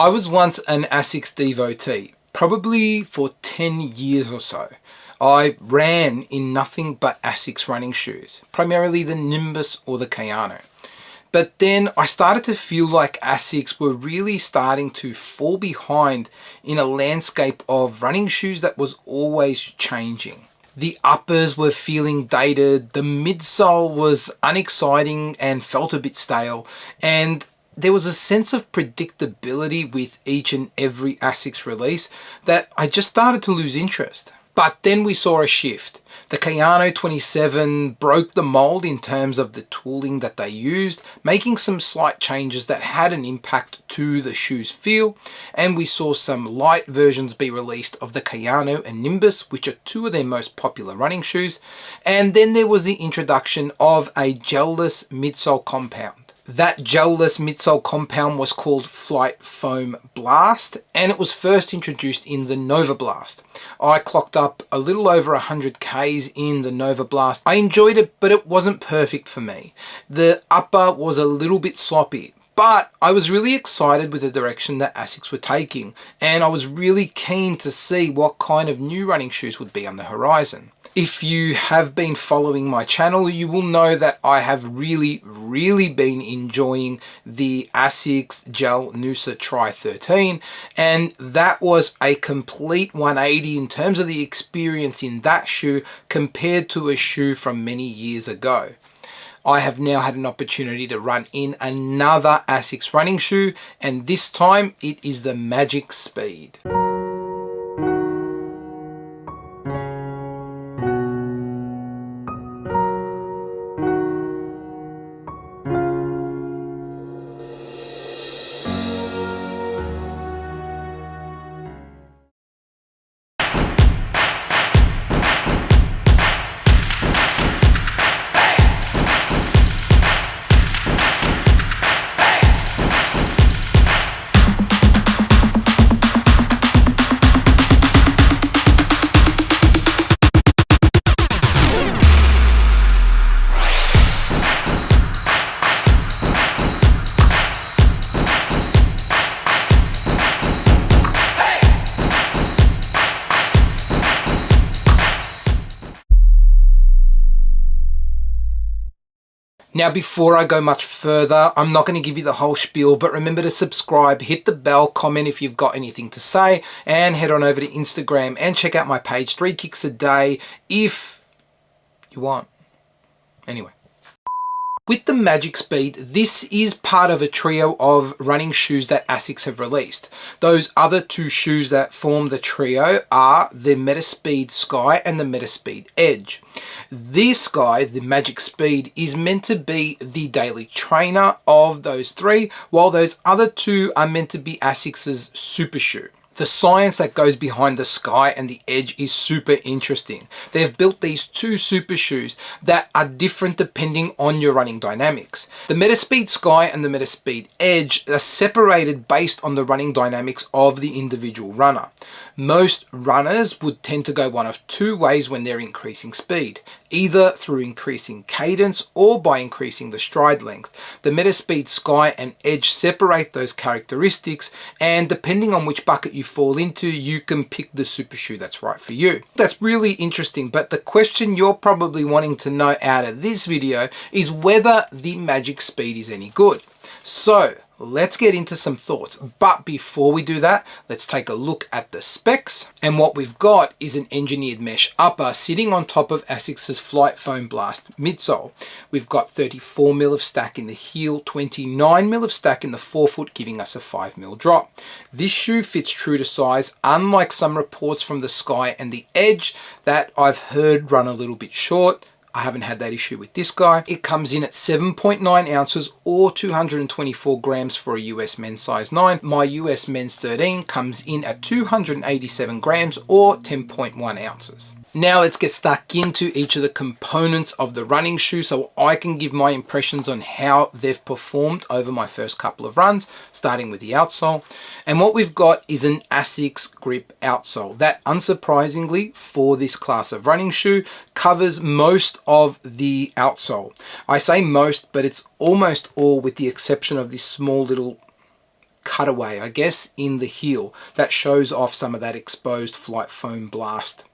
I was once an Asics devotee, probably for 10 years or so. I ran in nothing but Asics running shoes, primarily the Nimbus or the Kayano. But then I started to feel like Asics were really starting to fall behind in a landscape of running shoes that was always changing. The uppers were feeling dated, the midsole was unexciting and felt a bit stale, and there was a sense of predictability with each and every Asics release that I just started to lose interest. But then we saw a shift. The Kayano 27 broke the mold in terms of the tooling that they used, making some slight changes that had an impact to the shoe's feel, and we saw some light versions be released of the Kayano and Nimbus, which are two of their most popular running shoes, and then there was the introduction of a gel-less midsole compound. That gel-less midsole compound was called Flight Foam Blast, and it was first introduced in the Nova Blast. I clocked up a little over 100 Ks in the Nova Blast. I enjoyed it, but it wasn't perfect for me. The upper was a little bit sloppy, but I was really excited with the direction that Asics were taking, and I was really keen to see what kind of new running shoes would be on the horizon. If you have been following my channel, you will know that I have really been enjoying the Asics Gel Noosa Tri 13, and that was a complete 180 in terms of the experience in that shoe compared to a shoe from many years ago. I have now had an opportunity to run in another Asics running shoe, and this time it is the Magic Speed. Now, before I go much further, I'm not going to give you the whole spiel, but remember to subscribe, hit the bell, comment if you've got anything to say, and head on over to Instagram and check out my page, 3 kicks a day, if you want. Anyway. With the Magic Speed, this is part of a trio of running shoes that Asics have released. Those other two shoes that form the trio are the Metaspeed Sky and the Metaspeed Edge. This guy, the Magic Speed, is meant to be the daily trainer of those three, while those other two are meant to be Asics' super shoe. The science that goes behind the Sky and the Edge is super interesting. They've built these two super shoes that are different depending on your running dynamics. The Metaspeed Sky and the Metaspeed Edge are separated based on the running dynamics of the individual runner. Most runners would tend to go one of two ways when they're increasing speed, either through increasing cadence or by increasing the stride length. The Metaspeed Sky and Edge separate those characteristics, and depending on which bucket you fall into, you can pick the super shoe that's right for you. That's really interesting, but the question you're probably wanting to know out of this video is whether the Magic Speed is any good. So let's get into some thoughts, but before we do that, let's take a look at the specs. And what we've got is an engineered mesh upper sitting on top of Asics' Flight Foam Blast midsole. We've got 34mm of stack in the heel, 29mm of stack in the forefoot, giving us a 5mm drop. This shoe fits true to size, unlike some reports from the Sky and the Edge that I've heard run a little bit short. I haven't had that issue with this guy. It comes in at 7.9 ounces or 224 grams for a US men's size 9. My US men's 13 comes in at 287 grams or 10.1 ounces. Now let's get stuck into each of the components of the running shoe so I can give my impressions on how they've performed over my first couple of runs, starting with the outsole. And what we've got is an Asics grip outsole that, unsurprisingly for this class of running shoe, covers most of the outsole. I say most, but it's almost all with the exception of this small little cutaway, I guess, in the heel that shows off some of that exposed Flight Foam Blast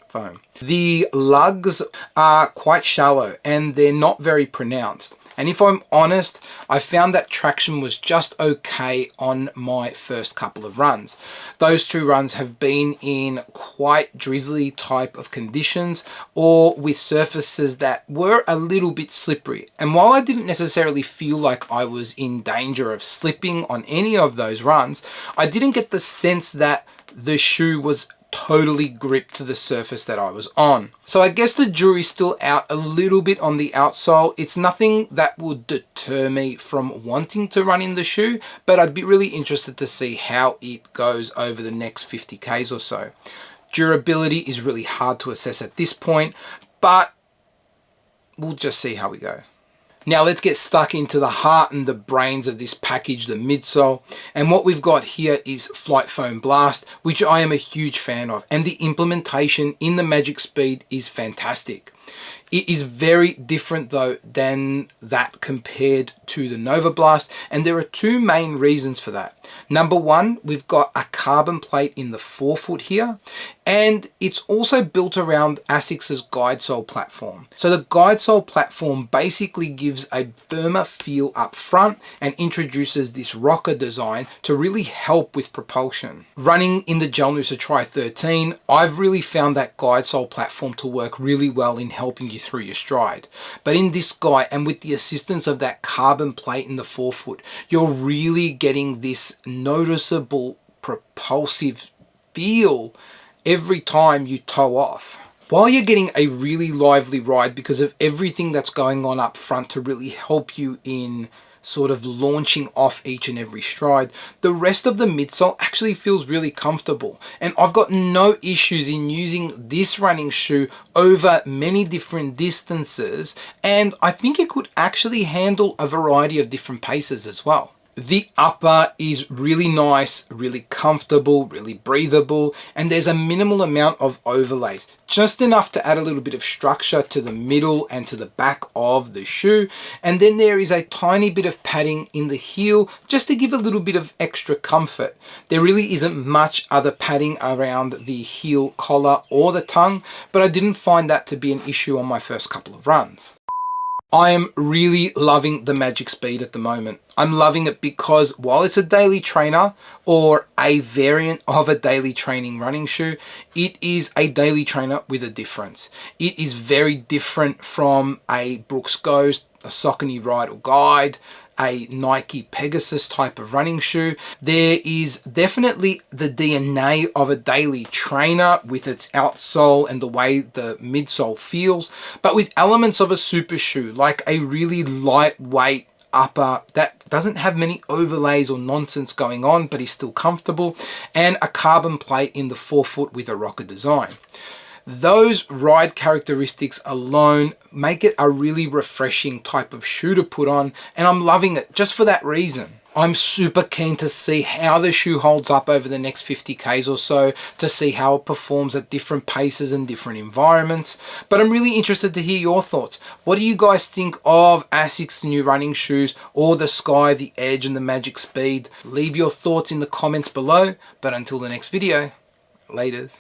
foam. The lugs are quite shallow and they're not very pronounced. And if I'm honest, I found that traction was just okay on my first couple of runs. Those 2 runs have been in quite drizzly type of conditions or with surfaces that were a little bit slippery. And while I didn't necessarily feel like I was in danger of slipping on any of those runs, I didn't get the sense that the shoe was totally gripped to the surface that I was on. So I guess the jury's still out a little bit on the outsole. It's nothing that would deter me from wanting to run in the shoe, but I'd be really interested to see how it goes over the next 50 Ks or so. Durability is really hard to assess at this point, but we'll just see how we go. Now let's get stuck into the heart and the brains of this package, the midsole. And what we've got here is Flight Foam Blast, which I am a huge fan of. And the implementation in the Magic Speed is fantastic. It is very different though than that compared to the Nova Blast, and there are 2 main reasons for that. Number 1, we've got a carbon plate in the forefoot here, and it's also built around Asics' guide sole platform. So the guide sole platform basically gives a firmer feel up front and introduces this rocker design to really help with propulsion. Running in the Gel Noosa Tri 13, I've really found that guide sole platform to work really well in helping you through your stride. But in this guy, and with the assistance of that carbon plate in the forefoot, you're really getting this noticeable propulsive feel every time you toe off. While you're getting a really lively ride because of everything that's going on up front to really help you in sort of launching off each and every stride, the rest of the midsole actually feels really comfortable. And I've got no issues in using this running shoe over many different distances, and I think it could actually handle a variety of different paces as well. The upper is really nice, really comfortable, really breathable, and there's a minimal amount of overlays, just enough to add a little bit of structure to the middle and to the back of the shoe. And then there is a tiny bit of padding in the heel just to give a little bit of extra comfort. There really isn't much other padding around the heel collar or the tongue, but I didn't find that to be an issue on my first couple of runs. I am really loving the Magic Speed at the moment. I'm loving it because while it's a daily trainer or a variant of a daily training running shoe, it is a daily trainer with a difference. It is very different from a Brooks Ghost, a Saucony Ride or Guide, a Nike Pegasus type of running shoe. There is definitely the DNA of a daily trainer with its outsole and the way the midsole feels, but with elements of a super shoe, like a really lightweight upper that doesn't have many overlays or nonsense going on, but is still comfortable, and a carbon plate in the forefoot with a rocker design. Those ride characteristics alone make it a really refreshing type of shoe to put on, and I'm loving it just for that reason. I'm super keen to see how the shoe holds up over the next 50 Ks or so, to see how it performs at different paces and different environments. But I'm really interested to hear your thoughts. What do you guys think of Asics' new running shoes, or the Sky, the Edge and the Magic Speed? Leave your thoughts in the comments below. But until the next video, laters.